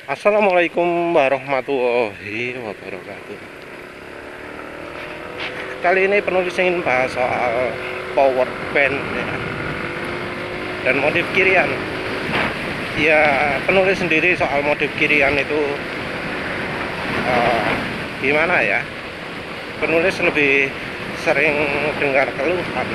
Assalamualaikum warahmatullahi wabarakatuh. Kali ini penulis ingin bahas soal power band ya, dan modif kirian. Ya, penulis sendiri soal modif kirian itu gimana ya? Penulis lebih sering dengar keluhan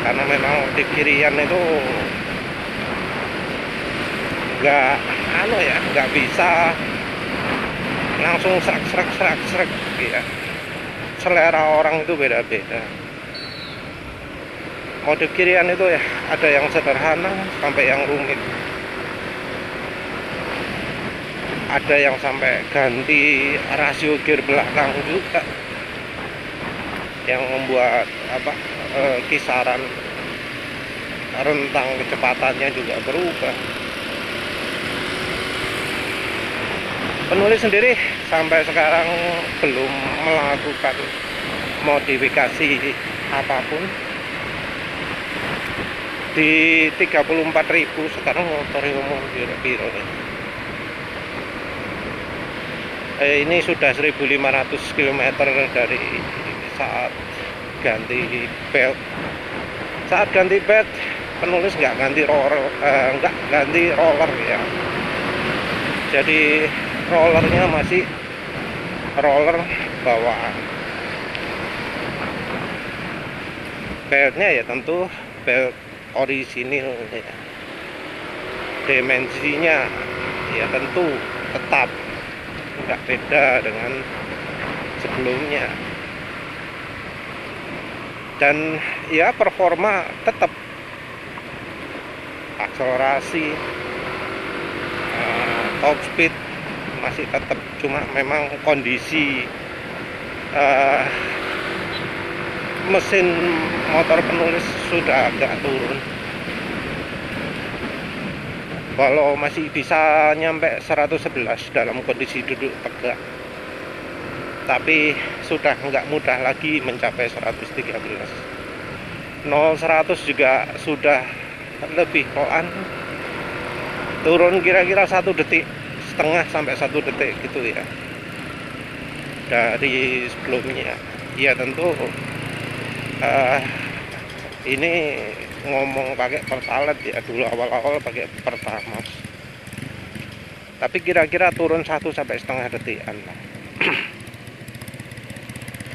karena memang modif kirian itu nggak bisa langsung serak ya. Selera orang itu beda-beda. Modif kirian itu ya ada yang sederhana sampai yang rumit, ada yang sampai ganti rasio gear belakang juga, yang membuat kisaran rentang kecepatannya juga berubah. Penulis sendiri sampai sekarang belum melakukan modifikasi apapun. Di 34.000 sekarang motornya ngomong biro-biro. Ini sudah 1.500 km dari saat ganti belt. Saat ganti belt, penulis nggak ganti roller ya. Jadi rollernya masih roller bawaan. Beltnya ya tentu belt orisinil ya. Dimensinya ya tentu tetap nggak beda dengan sebelumnya, dan ya performa tetap, akselerasi, top speed masih tetap, cuma memang kondisi mesin motor penulis sudah agak turun. Walau masih bisa nyampe 111 dalam kondisi duduk tegak, tapi sudah nggak mudah lagi mencapai 113. 0-100 juga sudah lebih pelan, turun kira-kira 1,5 detik sampai 1 detik gitu ya dari sebelumnya. Ya tentu ini ngomong pakai Pertalite ya, dulu awal-awal pakai Pertamax, tapi kira-kira turun 1,5 detikan lah.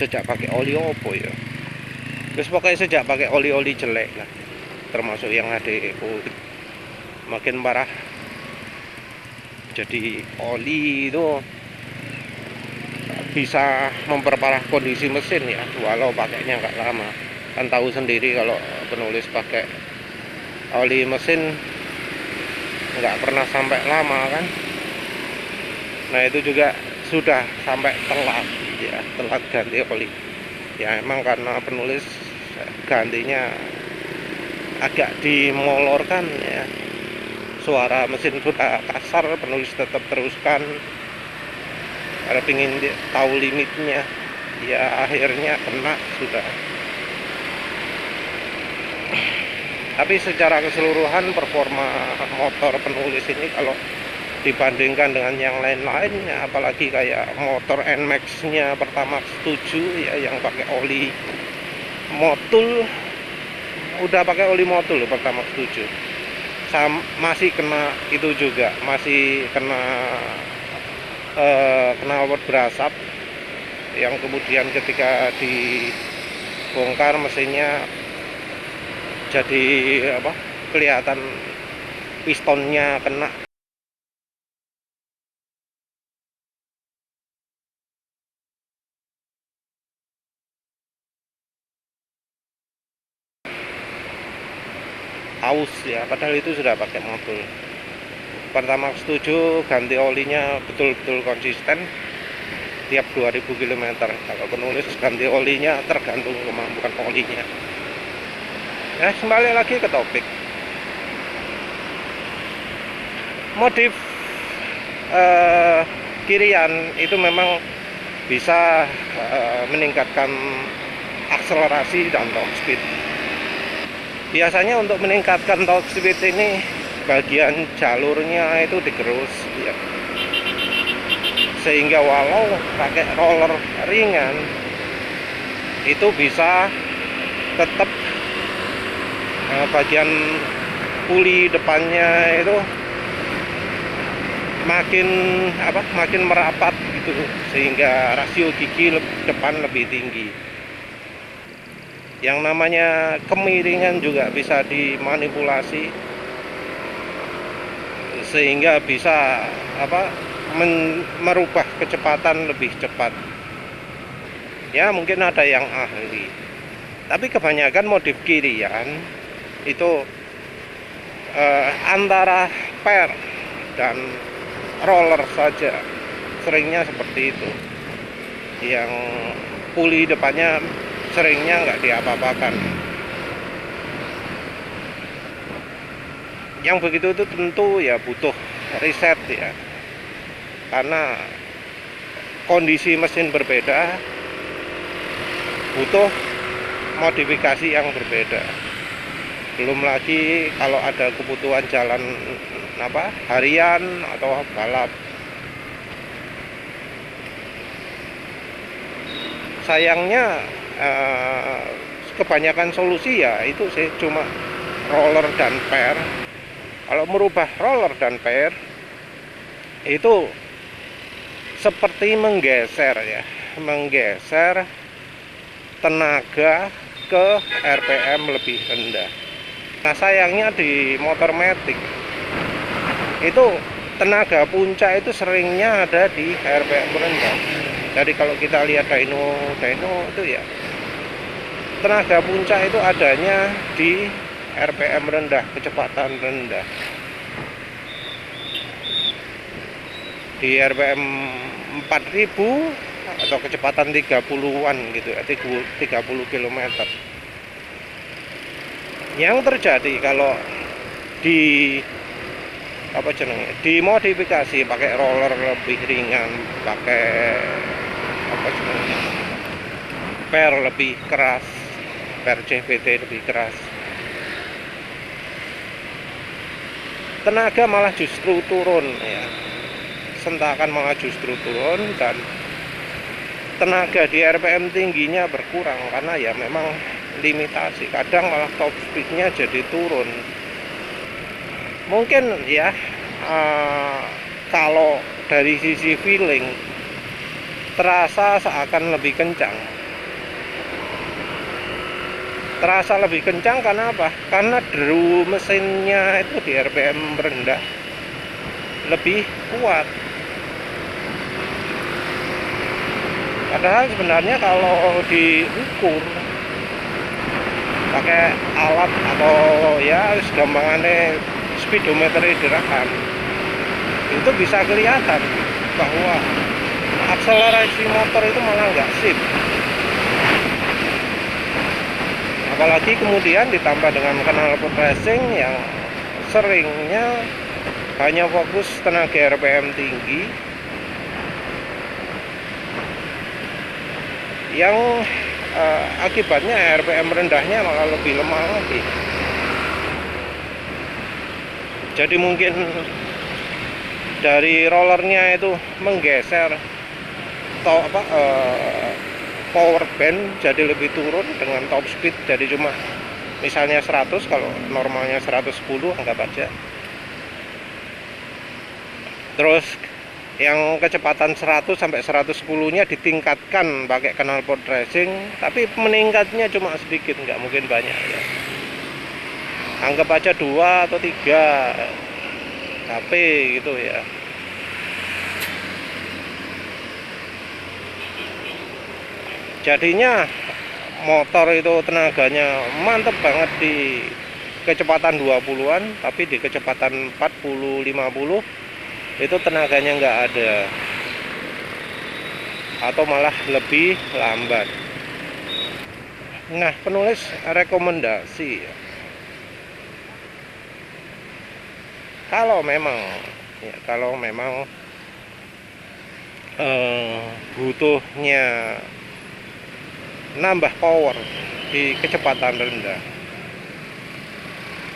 Sejak pakai oli opo ya, terus pokoknya sejak pakai oli jelek lah, termasuk yang HDO makin parah. Jadi oli itu bisa memperparah kondisi mesin ya, walau pakainya nggak lama. Kan tahu sendiri kalau penulis pakai oli mesin nggak pernah sampai lama kan. Nah itu juga sudah sampai telat ya, telat ganti oli ya, emang karena penulis gantinya agak dimolorkan ya. Suara mesin sudah kasar, penulis tetap teruskan karena ingin tahu limitnya. Ya akhirnya kena sudah. Tapi secara keseluruhan performa motor penulis ini kalau dibandingkan dengan yang lain-lainnya, apalagi kayak motor NMAX nya Pertamax 7 ya, yang pakai oli motul, udah pakai oli motul Pertamax 7, masih kena itu juga, masih kena knalpot berasap, yang kemudian ketika dibongkar mesinnya jadi kelihatan pistonnya kena. Aus ya, padahal itu sudah pakai motor. Pertamax 7 ganti olinya betul-betul konsisten tiap 2000 km. Kalau penulis ganti olinya tergantung kemampuan olinya. Ya, kembali lagi ke topik modif kirian itu memang bisa meningkatkan akselerasi dan top speed. Biasanya untuk meningkatkan top speed ini bagian jalurnya itu digerus ya, sehingga walau pakai roller ringan itu bisa tetap bagian puli depannya itu makin merapat gitu, sehingga rasio gigi depan lebih tinggi. Yang namanya kemiringan juga bisa dimanipulasi sehingga bisa merubah kecepatan lebih cepat. Ya mungkin ada yang ahli, tapi kebanyakan modif kirian itu antara per dan roller saja, seringnya seperti itu. Yang puli depannya seringnya nggak diapa-apakan. Yang begitu itu tentu ya butuh riset ya, karena kondisi mesin berbeda, butuh modifikasi yang berbeda. Belum lagi kalau ada kebutuhan jalan harian atau balap. Sayangnya kebanyakan solusi ya itu sih cuma roller dan per. Kalau merubah roller dan per itu seperti menggeser tenaga ke RPM lebih rendah. Nah sayangnya di motor matic itu tenaga puncak itu seringnya ada di RPM rendah. Jadi kalau kita lihat dyno itu ya, tenaga puncak itu adanya di RPM rendah, kecepatan rendah. Di RPM 4000 atau kecepatan 30-an gitu, 30 km. Yang terjadi kalau dimodifikasi pakai roller lebih ringan, pakai per lebih keras, per CVT lebih keras, tenaga malah justru turun ya, sentakan malah justru turun, dan tenaga di RPM tingginya berkurang karena ya memang limitasi. Kadang malah top speednya jadi turun. Mungkin ya kalau dari sisi feeling terasa seakan lebih kencang. Terasa lebih kencang karena apa? Karena deru mesinnya itu di RPM rendah lebih kuat. Padahal sebenarnya kalau diukur pakai alat atau ya gampangannya speedometer direkam, itu bisa kelihatan bahwa akselerasi motor itu malah nggak sip. Apalagi kemudian ditambah dengan knalpot racing yang seringnya hanya fokus tenaga RPM tinggi, yang akibatnya RPM rendahnya malah lebih lemah lagi. Jadi mungkin dari rollernya itu menggeser power band jadi lebih turun dengan top speed jadi cuma misalnya 100, kalau normalnya 110 anggap aja. Terus yang kecepatan 100 sampai 110-nya ditingkatkan pakai knalpot racing, tapi meningkatnya cuma sedikit, nggak mungkin banyak ya. Anggap aja 2 atau 3 HP gitu ya. Jadinya motor itu tenaganya mantep banget di kecepatan 20-an, tapi di kecepatan 40-50 itu tenaganya nggak ada, atau malah lebih lambat. Nah, penulis rekomendasi kalau memang butuhnya nambah power di kecepatan rendah,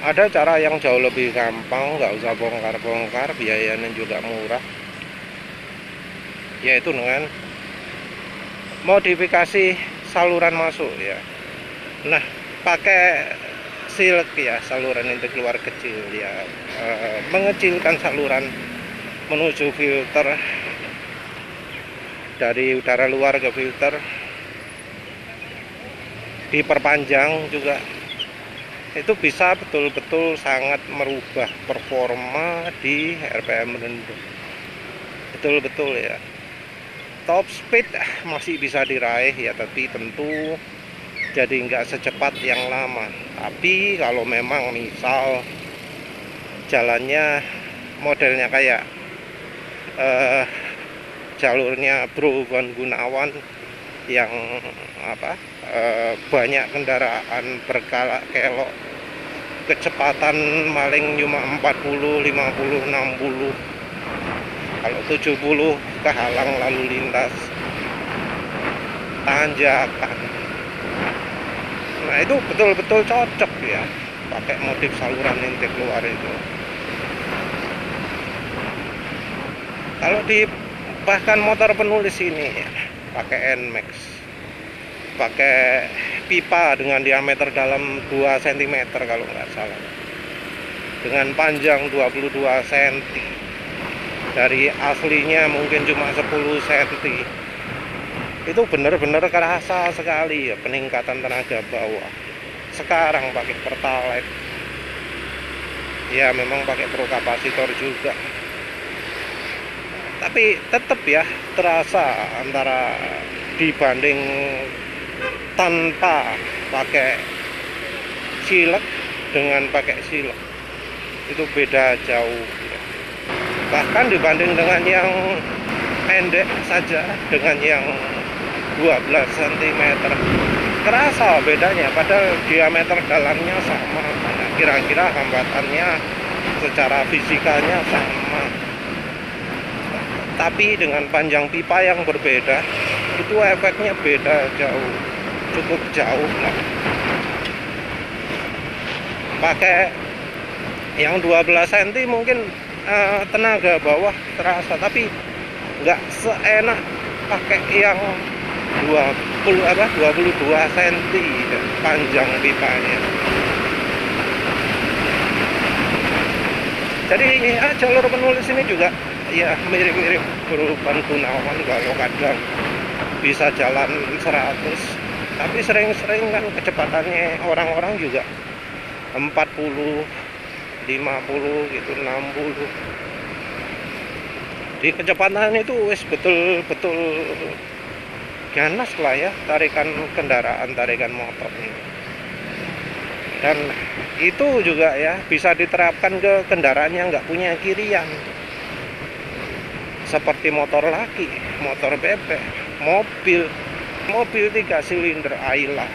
Ada cara yang jauh lebih gampang, nggak usah bongkar-bongkar, biayanya juga murah, yaitu dengan modifikasi saluran masuk ya. Nah, pakai silk ya, saluran intake keluar kecil ya, mengecilkan saluran menuju filter, dari udara luar ke filter diperpanjang juga, itu bisa betul-betul sangat merubah performa di RPM rendah. Betul-betul ya. Top speed masih bisa diraih ya, tapi tentu jadi nggak secepat yang lama. Tapi kalau memang misal jalannya modelnya kayak jalurnya Bro Van Gunawan yang banyak kendaraan berkelok, kecepatan maling cuma 40, 50, 60, kalau 70 kehalang lalu lintas, tanjakan. Nah, itu betul-betul cocok ya pakai modif saluran intake keluar itu. Kalau di bahkan motor penulis ini ya, pakai NMAX, pakai pipa dengan diameter dalam 2 cm kalau nggak salah, dengan panjang 22 cm, dari aslinya mungkin cuma 10 cm. Itu benar-benar kerasa sekali ya peningkatan tenaga bawah. Sekarang pakai Pertalite ya, memang pakai pro kapasitor juga, tapi tetap ya terasa antara dibanding tanpa pakai silek dengan pakai silek itu beda jauh ya. Bahkan dibanding dengan yang pendek saja, dengan yang 12 cm kerasa bedanya, padahal diameter dalamnya sama. Nah, kira-kira hambatannya secara fisikanya sama, tapi dengan panjang pipa yang berbeda, itu efeknya beda jauh, cukup jauh lah. Pakai yang 12 cm mungkin tenaga bawah terasa, tapi nggak seenak pakai yang 22 cm panjang pipanya. Jadi ya, jalur penulis ini juga ya mirip-mirip Bro Van Gunawan, kalau kadang bisa jalan 100, tapi sering-sering kan kecepatannya orang-orang juga 40, 50 gitu, 60. Di kecepatan itu wis betul-betul ganas lah ya, tarikan kendaraan, tarikan motor ini. Dan itu juga ya bisa diterapkan ke kendaraan yang nggak punya kirian, seperti motor laki, motor bebek, mobil 3 silinder Ayla.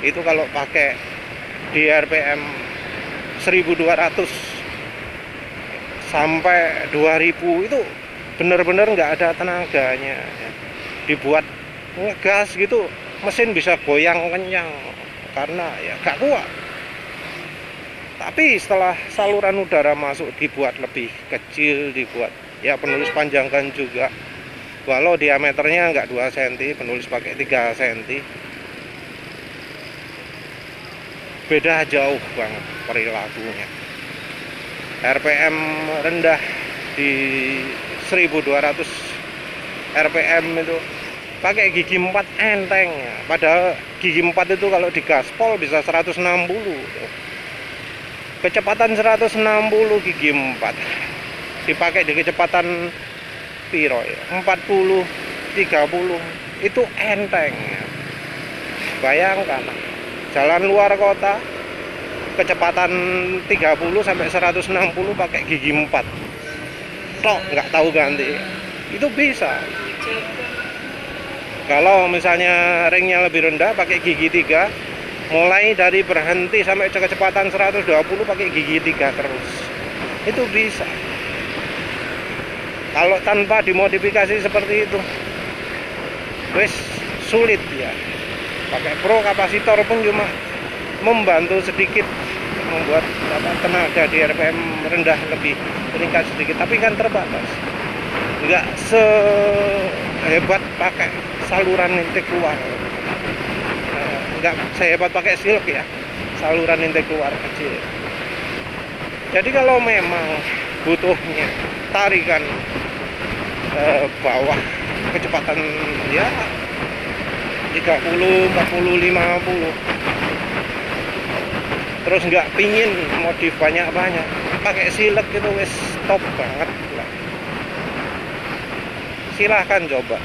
Itu kalau pakai di RPM 1200 sampai 2000 itu benar-benar nggak ada tenaganya ya. Dibuat ngegas gitu, mesin bisa goyang kencang karena ya gak kuat. Tapi setelah saluran udara masuk, dibuat lebih kecil, dibuat ya penulis panjangkan juga, walau diameternya nggak 2 cm, penulis pakai 3 cm, beda jauh banget perilakunya. RPM rendah di 1200 RPM itu pakai gigi 4 enteng ya. Padahal gigi 4 itu kalau digaspol bisa 160, kecepatan 160 gigi 4 dipakai di kecepatan piro ya, 40, 30 itu enteng ya. Bayangkan jalan luar kota kecepatan 30 sampai 160 pakai gigi 4 tok, nggak tahu ganti, itu bisa. Kalau misalnya ringnya lebih rendah pakai gigi 3, mulai dari berhenti sampai kecepatan 120 pakai gigi 3 terus, itu bisa. Kalau tanpa dimodifikasi seperti itu wes sulit ya. Pakai pro kapasitor pun cuma membantu sedikit membuat tenaga di RPM rendah lebih meningkat sedikit, tapi kan terbatas, nggak sehebat pakai saluran intake keluar. Nggak sehebat pakai silk ya, saluran intake keluar kecil. Jadi kalau memang butuhnya tarikan bawah kecepatan ya 30, 40, 50, terus nggak pingin modif banyak-banyak, pakai silek itu wis top banget lah. Silahkan coba.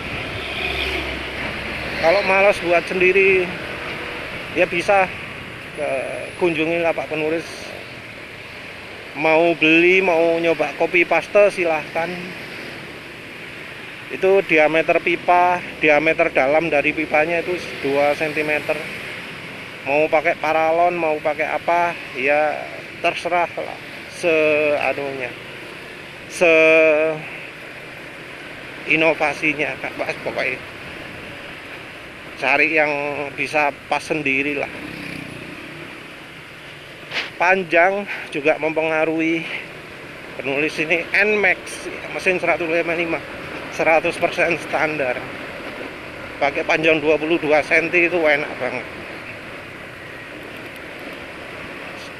Kalau malas buat sendiri ya bisa kunjungi lapak penulis. Mau beli, mau nyoba kopi paste silahkan. Itu diameter pipa, diameter dalam dari pipanya itu 2 cm. Mau pakai paralon, mau pakai apa, ya terserah lah. Inovasinya Kak Mas, pokoknya cari yang bisa pas sendiri lah. Panjang juga mempengaruhi. Penulis ini NMAX, mesin 155, 100% standar. Pakai panjang 22 cm itu enak banget.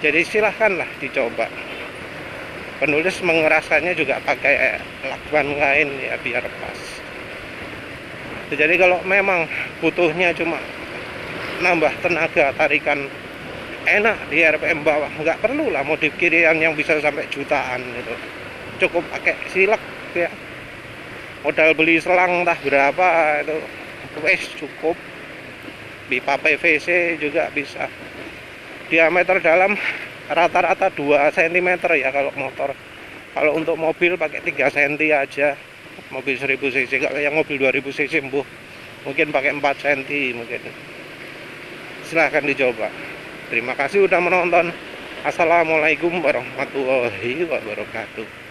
Jadi silahkanlah dicoba. Penulis mengeraskannya juga pakai lakban kain ya biar pas. Jadi kalau memang butuhnya cuma nambah tenaga tarikan enak di RPM bawah, nggak perlu lah modif kirian yang bisa sampai jutaan gitu. Cukup pakai silek ya. Modal beli selang entah berapa itu wes cukup. Pipa PVC juga bisa. Diameter dalam rata-rata 2 cm ya kalau motor. Kalau untuk mobil pakai 3 cm aja. Mobil 1000 cc, kalau yang mobil 2000 cc mungkin pakai 4 cm mungkin. Silahkan dicoba. Terima kasih udah menonton. Assalamualaikum warahmatullahi wabarakatuh.